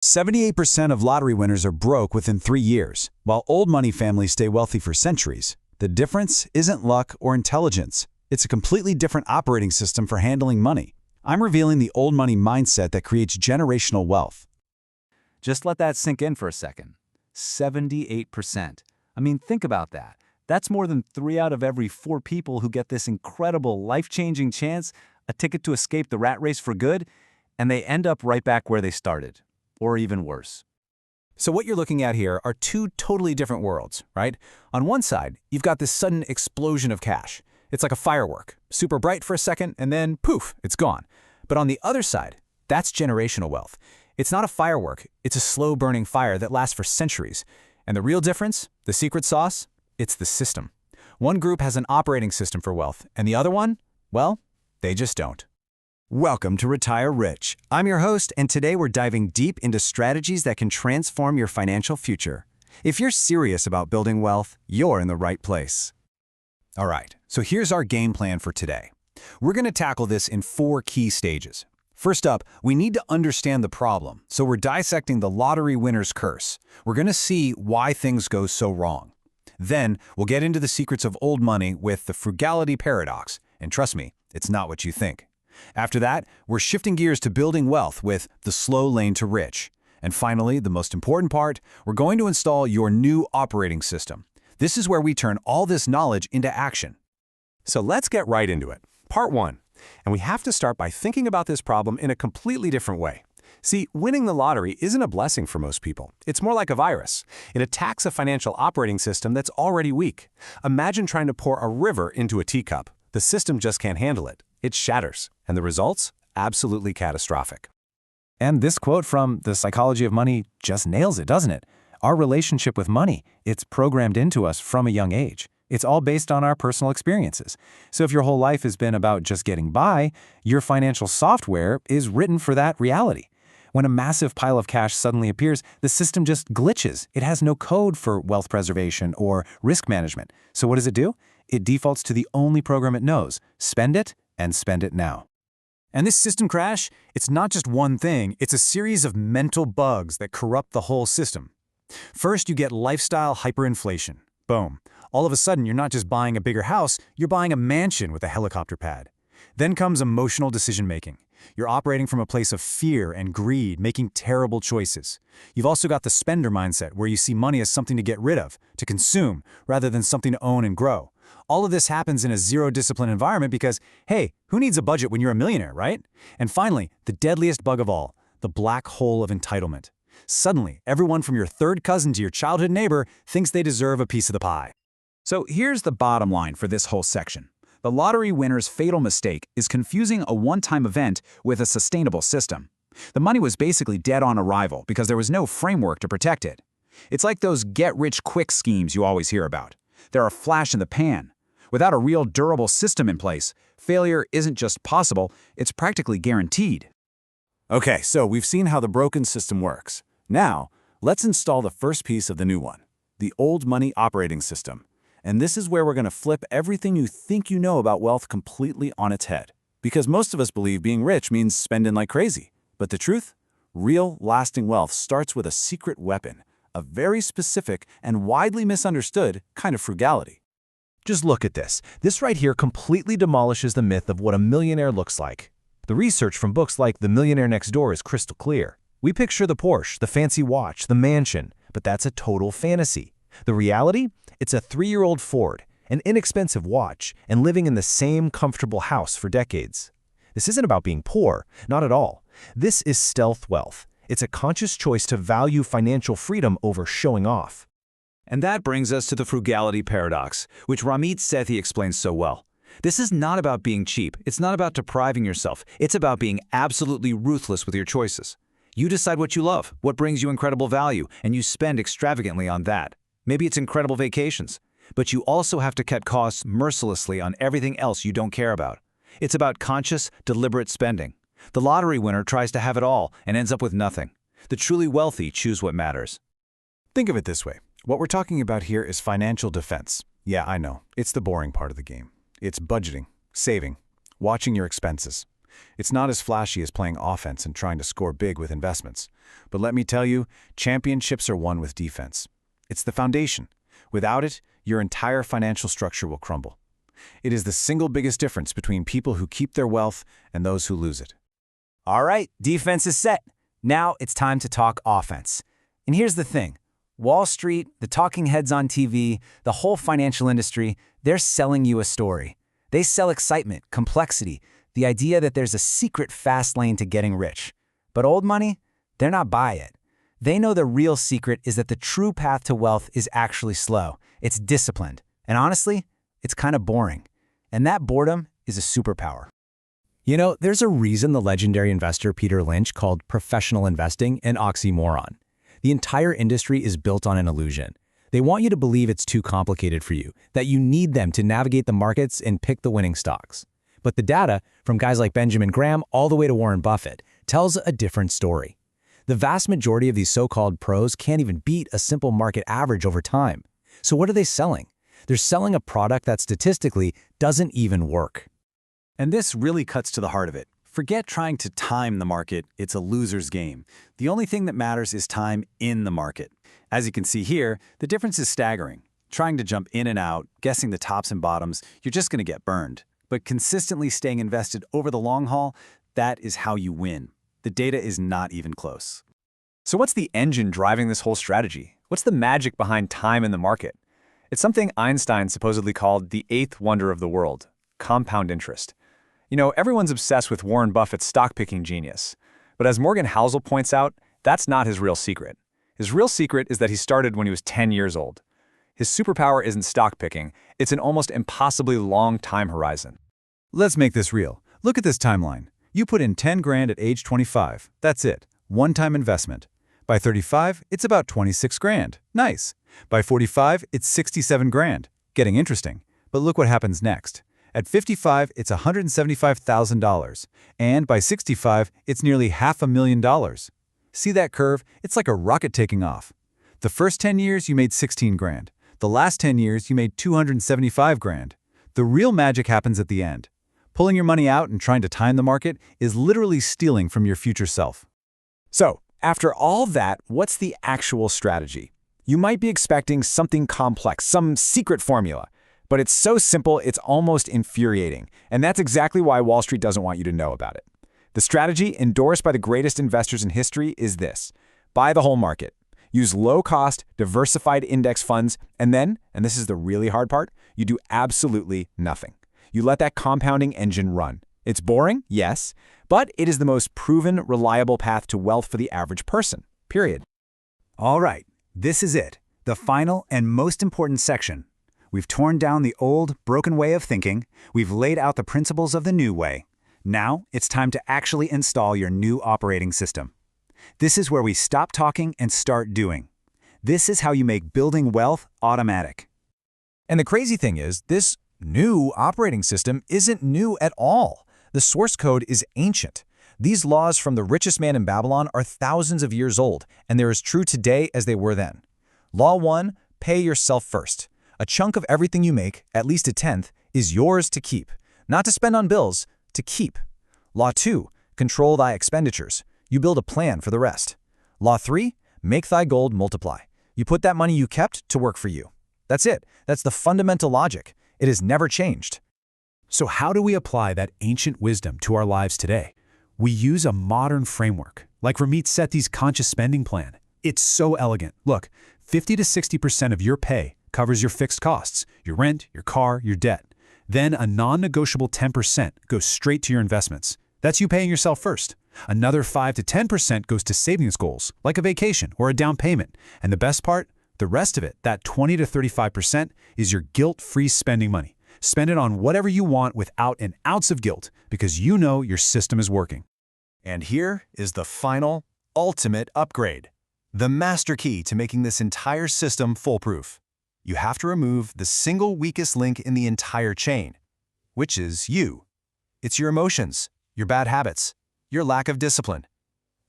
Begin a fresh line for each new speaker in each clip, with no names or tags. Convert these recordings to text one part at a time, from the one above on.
78% of lottery winners are broke within 3 years, while old money families stay wealthy for centuries. The difference isn't luck or intelligence. It's a completely different operating system for handling money. I'm revealing the old money mindset that creates generational wealth.
Just let that sink in for a second. 78%. I mean, think about that. That's more than 3 out of every 4 people who get this incredible, life-changing chance, a ticket to escape the rat race for good, and they end up right back where they started. Or even worse.
So what you're looking at here are 2 totally different worlds, right? On one side, you've got this sudden explosion of cash. It's like a firework, super bright for a second, and then poof, it's gone. But on the other side, that's generational wealth. It's not a firework, it's a slow-burning fire that lasts for centuries. And the real difference, the secret sauce, it's the system. One group has an operating system for wealth, and the other one, well, they just don't.
Welcome to Retire Rich. I'm your host, and today we're diving deep into strategies that can transform your financial future. If you're serious about building wealth, you're in the right place.
All right, so here's our game plan for today. We're going to tackle this in 4 key stages. First up, we need to understand the problem, so we're dissecting the lottery winner's curse. We're going to see why things go so wrong. Then, we'll get into the secrets of old money with the frugality paradox, and trust me, it's not what you think. After that, we're shifting gears to building wealth with the slow lane to rich. And finally, the most important part, we're going to install your new operating system. This is where we turn all this knowledge into action.
So let's get right into it. Part 1. And we have to start by thinking about this problem in a completely different way. See, winning the lottery isn't a blessing for most people. It's more like a virus. It attacks a financial operating system that's already weak. Imagine trying to pour a river into a teacup. The system just can't handle it. It shatters, and the results? Absolutely catastrophic.
And this quote from The Psychology of Money just nails it, doesn't it? Our relationship with money, it's programmed into us from a young age. It's all based on our personal experiences. So if your whole life has been about just getting by, your financial software is written for that reality. When a massive pile of cash suddenly appears, the system just glitches. It has no code for wealth preservation or risk management. So what does it do? It defaults to the only program it knows: spend it, and spend it now.
And this system crash, it's not just one thing, it's a series of mental bugs that corrupt the whole system. First, you get lifestyle hyperinflation. Boom. All of a sudden, you're not just buying a bigger house, you're buying a mansion with a helicopter pad. Then comes emotional decision-making. You're operating from a place of fear and greed, making terrible choices. You've also got the spender mindset, where you see money as something to get rid of, to consume, rather than something to own and grow. All of this happens in a zero-discipline environment because, hey, who needs a budget when you're a millionaire, right? And finally, the deadliest bug of all, the black hole of entitlement. Suddenly, everyone from your third cousin to your childhood neighbor thinks they deserve a piece of the pie. So here's the bottom line for this whole section. The lottery winner's fatal mistake is confusing a one-time event with a sustainable system. The money was basically dead on arrival because there was no framework to protect it. It's like those get-rich-quick schemes you always hear about. They're a flash in the pan. Without a real durable system in place, failure isn't just possible, it's practically guaranteed.
Okay, so we've seen how the broken system works. Now, let's install the first piece of the new one, the old money operating system. And this is where we're going to flip everything you think you know about wealth completely on its head. Because most of us believe being rich means spending like crazy. But the truth? Real, lasting wealth starts with a secret weapon, a very specific and widely misunderstood kind of frugality.
Just look at this. This right here completely demolishes the myth of what a millionaire looks like. The research from books like The Millionaire Next Door is crystal clear. We picture the Porsche, the fancy watch, the mansion, but that's a total fantasy. The reality? It's a 3-year-old Ford, an inexpensive watch, and living in the same comfortable house for decades. This isn't about being poor, not at all. This is stealth wealth. It's a conscious choice to value financial freedom over showing off.
And that brings us to the frugality paradox, which Ramit Sethi explains so well. This is not about being cheap. It's not about depriving yourself. It's about being absolutely ruthless with your choices. You decide what you love, what brings you incredible value, and you spend extravagantly on that. Maybe it's incredible vacations, but you also have to cut costs mercilessly on everything else you don't care about. It's about conscious, deliberate spending. The lottery winner tries to have it all and ends up with nothing. The truly wealthy choose what matters.
Think of it this way. What we're talking about here is financial defense. Yeah, I know. It's the boring part of the game. It's budgeting, saving, watching your expenses.
It's not as flashy as playing offense and trying to score big with investments. But let me tell you, championships are won with defense. It's the foundation. Without it, your entire financial structure will crumble. It is the single biggest difference between people who keep their wealth and those who lose it.
All right, defense is set. Now it's time to talk offense. And here's the thing. Wall Street, the talking heads on TV, the whole financial industry, they're selling you a story. They sell excitement, complexity, the idea that there's a secret fast lane to getting rich. But old money, they're not by it. They know the real secret is that the true path to wealth is actually slow. It's disciplined. And honestly, it's kind of boring. And that boredom is a superpower.
You know, there's a reason the legendary investor Peter Lynch called professional investing an oxymoron. The entire industry is built on an illusion. They want you to believe it's too complicated for you, that you need them to navigate the markets and pick the winning stocks. But the data, from guys like Benjamin Graham all the way to Warren Buffett, tells a different story. The vast majority of these so-called pros can't even beat a simple market average over time. So what are they selling? They're selling a product that statistically doesn't even work.
And this really cuts to the heart of it. Forget trying to time the market. It's a loser's game. The only thing that matters is time in the market. As you can see here, the difference is staggering. Trying to jump in and out, guessing the tops and bottoms, you're just going to get burned. But consistently staying invested over the long haul, that is how you win. The data is not even close.
So what's the engine driving this whole strategy? What's the magic behind time in the market? It's something Einstein supposedly called the eighth wonder of the world, compound interest. You know, everyone's obsessed with Warren Buffett's stock-picking genius. But as Morgan Housel points out, that's not his real secret. His real secret is that he started when he was 10 years old. His superpower isn't stock picking, it's an almost impossibly long time horizon.
Let's make this real. Look at this timeline. You put in 10 grand at age 25. That's it. One-time investment. By 35, it's about 26 grand. Nice. By 45, it's 67 grand. Getting interesting. But look what happens next. At 55, it's $175,000. And by 65, it's nearly $500,000. See that curve? It's like a rocket taking off. The first 10 years, you made 16 grand. The last 10 years, you made 275 grand. The real magic happens at the end. Pulling your money out and trying to time the market is literally stealing from your future self.
So, after all that, what's the actual strategy? You might be expecting something complex, some secret formula. But it's so simple, it's almost infuriating. And that's exactly why Wall Street doesn't want you to know about it. The strategy, endorsed by the greatest investors in history, is this. Buy the whole market. Use low-cost, diversified index funds, and then, and this is the really hard part, you do absolutely nothing. You let that compounding engine run. It's boring, yes, but it is the most proven, reliable path to wealth for the average person, period.
All right, this is it, the final and most important section. We've torn down the old, broken way of thinking. We've laid out the principles of the new way. Now, it's time to actually install your new operating system. This is where we stop talking and start doing. This is how you make building wealth automatic.
And the crazy thing is, this new operating system isn't new at all. The source code is ancient. These laws from the richest man in Babylon are thousands of years old, and they're as true today as they were then. Law 1, pay yourself first. A chunk of everything you make, at least a tenth, is yours to keep. Not to spend on bills, to keep. Law 2, control thy expenditures. You build a plan for the rest. Law 3, make thy gold multiply. You put that money you kept to work for you. That's it. That's the fundamental logic. It has never changed.
So how do we apply that ancient wisdom to our lives today? We use a modern framework, like Ramit Sethi's conscious spending plan. It's so elegant. Look, 50 to 60% of your pay covers your fixed costs, your rent, your car, your debt. Then a non-negotiable 10% goes straight to your investments. That's you paying yourself first. Another 5 to 10% goes to savings goals, like a vacation or a down payment. And the best part? The rest of it, that 20 to 35%, is your guilt-free spending money. Spend it on whatever you want without an ounce of guilt, because you know your system is working. And here is the final, ultimate upgrade. The master key to making this entire system foolproof. You have to remove the single weakest link in the entire chain, which is you. It's your emotions, your bad habits, your lack of discipline.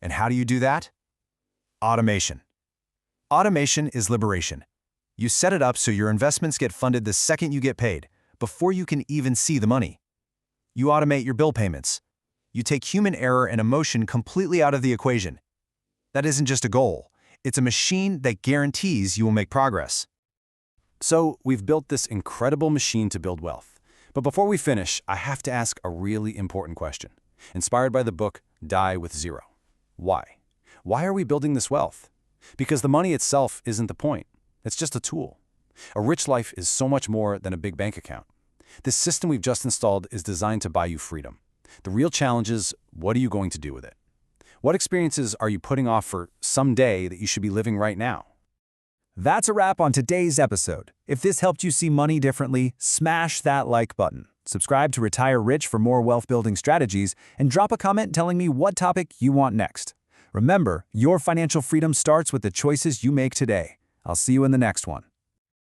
And how do you do that? Automation. Automation is liberation. You set it up so your investments get funded the second you get paid, before you can even see the money. You automate your bill payments. You take human error and emotion completely out of the equation. That isn't just a goal. It's a machine that guarantees you will make progress.
So we've built this incredible machine to build wealth. But before we finish, I have to ask a really important question, inspired by the book Die with Zero. Why? Why are we building this wealth? Because the money itself isn't the point. It's just a tool. A rich life is so much more than a big bank account. This system we've just installed is designed to buy you freedom. The real challenge is, what are you going to do with it? What experiences are you putting off for someday that you should be living right now?
That's a wrap on today's episode. If this helped you see money differently, smash that like button. Subscribe to Retire Rich for more wealth-building strategies, and drop a comment telling me what topic you want next. Remember, your financial freedom starts with the choices you make today. I'll see you in the next one.